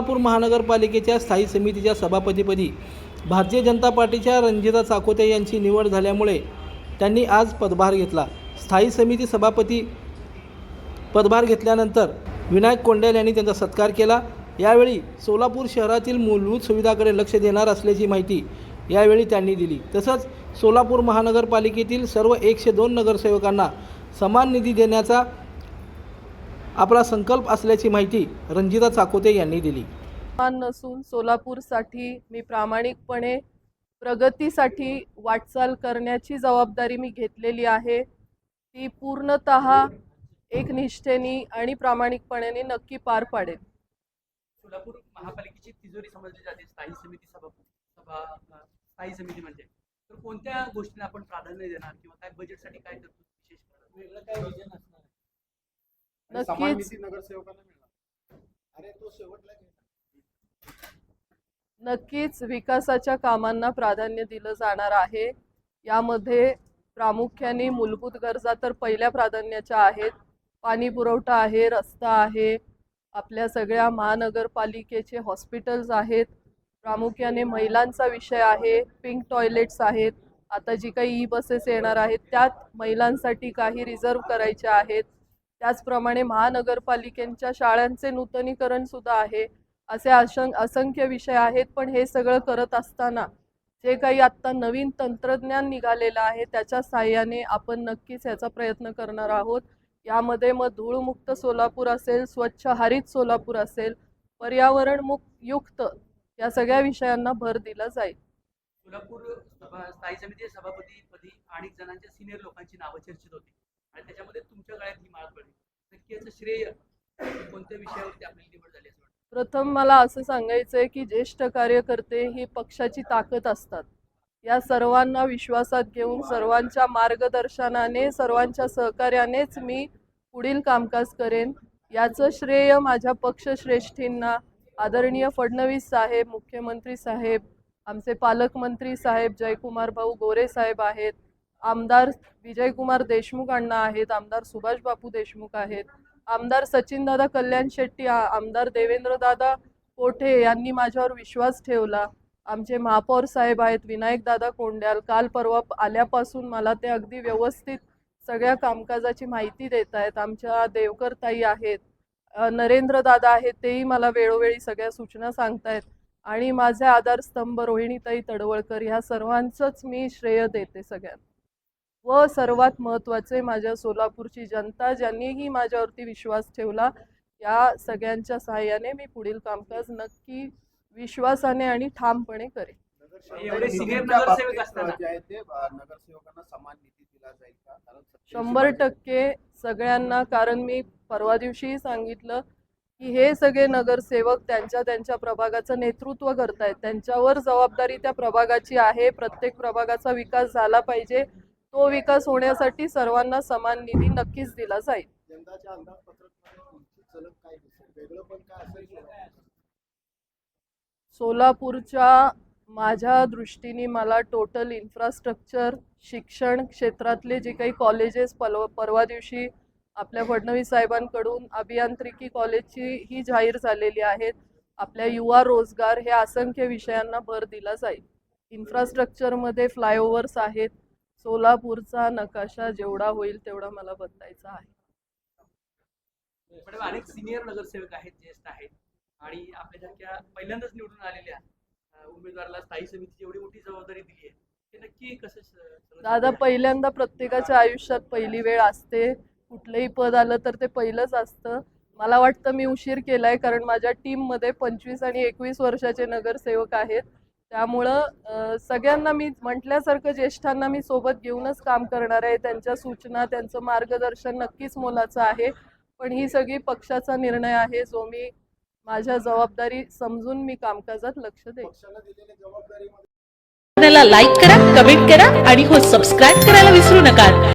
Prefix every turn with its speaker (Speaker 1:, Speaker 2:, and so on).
Speaker 1: सोलापूर महानगरपालिकेच्या स्थायी समितीच्या सभापतीपदी भारतीय जनता पार्टीच्या रंजिता चाकोते यांची निवड झाल्यामुळे त्यांनी आज पदभार घेतला। स्थायी समिती सभापती पदभार घेतल्यानंतर विनायक कोंडेल यांनी त्यांचा सत्कार केला। यावेळी सोलापूर शहरातील मूलभूत सुविधांकडे लक्ष देणार असल्याची माहिती यावेळी त्यांनी दिली। तसंच सोलापूर महानगरपालिकेतील सर्व 102 नगरसेवकांना समान निधी देण्याचा आपला संकल्प असल्याची माहिती रंजिता चाकोते यांनी दिली।
Speaker 2: नसून सोलापूरसाठी मी प्रामाणिकपणे प्रगतीसाठी वाटचाल करण्याची जबाबदारी मी घेतलेली आहे। ती पूर्णतः एकनिष्ठेने आणि प्रामाणिकपणे नक्की पार पाडेल।
Speaker 3: सोलापूर महापालिकेची तिजोरी समजली जाते स्थायी समिती म्हणजे, तर कोणत्या गोष्टींना आपण प्राधान्य देणार किंवा काय बजेटसाठी काय करतो विशेष वेगळं काय विजन असणार?
Speaker 2: नक्कीच नक्कीच विकासाच्या कामांना प्राधान्य दिलं जाणार आहे। यामध्ये प्रामुख्याने मूलभूत गरजा तर पहिल्या प्राधान्याच्या आहेत। पाणी पुरवठा आहे, रस्ता आहे, आपल्या सगळ्या महानगरपालिकेचे हॉस्पिटल्स आहेत, प्रामुख्याने महिलांचा विषय आहे, पिंक टॉयलेट्स आहेत, आता जी काही ई बसेस येणार आहेत त्यात महिलांसाठी काही रिझर्व करायचे आहेत, त्याचप्रमाणे महानगरपालिकेच्या शाळांचे नूतनीकरण सुद्धा आहे। असे असंख्य विषय आहेत। पण हे सगळं करत असताना जे काही आत्ता नवीन तंत्रज्ञान निघालेलं आहे त्याच्या साहाय्याने आपण नक्कीच याचा प्रयत्न करणार आहोत। यामध्ये मग धूळमुक्त सोलापूर असेल, स्वच्छ हरित सोलापूर असेल, पर्यावरण युक्त या सगळ्या विषयांना भर दिला जाईल।
Speaker 3: सोलापूर स्थायी समिती सभापतीपदी अनेक जणांच्या सिनियर लोकांची नावं चर्चेत होती आणि त्याच्यामध्ये तुमच्या गळ्यात ही माळ पडली। नक्की याचं श्रेय कोणत्या विषयावरती आपली निवड झाली असं वाटतं?
Speaker 2: प्रथम मला असं सांगायचं आहे की ज्येष्ठ कार्यकर्ते ही पक्षाची ताकद असतात। या सर्वांना विश्वासात घेऊन सर्वांच्या मार्गदर्शनाने सर्वांच्या सहकार्यानेच मी पुढील कामकाज करेन। याचं श्रेय माझ्या पक्षश्रेष्ठींना, आदरणीय फडणवीस साहेब, मुख्यमंत्री साहेब, आमचे पालकमंत्री साहेब जयकुमार भाऊ गोरे साहेब आहेत, आमदार विजयकुमार देशमुख अण्णा आहेत, आमदार सुभाष बापू देशमुख आहेत, आमदार सचिनदादा कल्याण शेट्टी, आमदार देवेंद्रदादा कोठे यांनी माझ्यावर विश्वास ठेवला, आमचे महापौर साहेब आहेत विनायक दादा कोंडेल, काल परवा आल्यापासून मला ते अगदी व्यवस्थित सगळ्या कामकाजाची माहिती देत आहेत, आमच्या देवकर ताई आहेत, नरेंद्र दादा आहेत, तेही मला वेळोवेळी सगळ्या सूचना सांगतायत, आणि माझे आधारस्तंभ रोहिणीताई तडवळकर, ह्या सर्वांचंच मी श्रेय देते सगळ्यांना। व सर्वात महत्त्वाचे माझ्या सोलापूरची जनता ज्यांनीही माझ्यावरती विश्वास ठेवला, या सगळ्यांच्या सहाय्याने मी पुढील कामकाज नक्की विश्वासाने आणि ठामपणे करेन।
Speaker 3: एवढे सिनियर नगरसेवक असताना
Speaker 4: नगरसेवकांना समान निधी दिला जाईल का?
Speaker 2: 100% सगळ्यांना, कारण मी परवा दिवशीही सांगितलं की हे सगळे नगरसेवक त्यांच्या प्रभागाचं नेतृत्व करतायत, त्यांच्यावर जबाबदारी त्या प्रभागाची आहे। प्रत्येक प्रभागाचा विकास झाला पाहिजे, तो विकास होण्यासाठी सर्वांना समान निधी नक्कीच दिला जाईल। सोलापूरच्या माझ्या दृष्टीने मला टोटल इन्फ्रास्ट्रक्चर, शिक्षण क्षेत्रातले जे काही कॉलेजेस परवा दिवशी आपल्या फडणवीस साहेबांकडून अभियांत्रिकी कॉलेजची ही जाहीर झालेली आहेत, आपल्या युवा रोजगार, हे असंख्य विषयांना भर दिला जाईल। इन्फ्रास्ट्रक्चरमध्ये फ्लायओव्हर्स आहेत, सोलापूरचा नकाशा जेवढा होईल तेवढा मला बदलायचा आहे।
Speaker 3: पण अनेक सिनियर नगरसेवक आहेत, ज्येष्ठ आहेत, आणि आपल्यासारख्या पहिल्यांदाच निवडून आलेल्या उमेदवाराला स्थायी समितीची एवढी मोठी जबाबदारी दिली आहे, ते नक्की कसं? दादा,
Speaker 2: पहिल्यांदा प्रत्येकाच्या आयुष्यात पहिली वेळ असते, कुठलंही पद आलं तर ते पहिलंच असतं। मला वाटतं मी उशीर केलाय, कारण माझ्या टीममध्ये 25 आणि 21 वर्षाचे नगरसेवक आहेत, त्यामुळं सगळ्यांना मी म्हटल्यासारखं ज्येष्ठांना मी सोबत घेऊनच काम करणार आहे। त्यांच्या सूचना, त्यांचं मार्गदर्शन नक्कीच मोलाचं आहे, पण ही सगळी पक्षाचा निर्णय आहे जो मी माझ्या जबाबदारी समजून मी कामकाजात लक्ष देईन।
Speaker 5: लाईक करा, कमेंट करा आणि हो सबस्क्राईब करायला विसरू नका।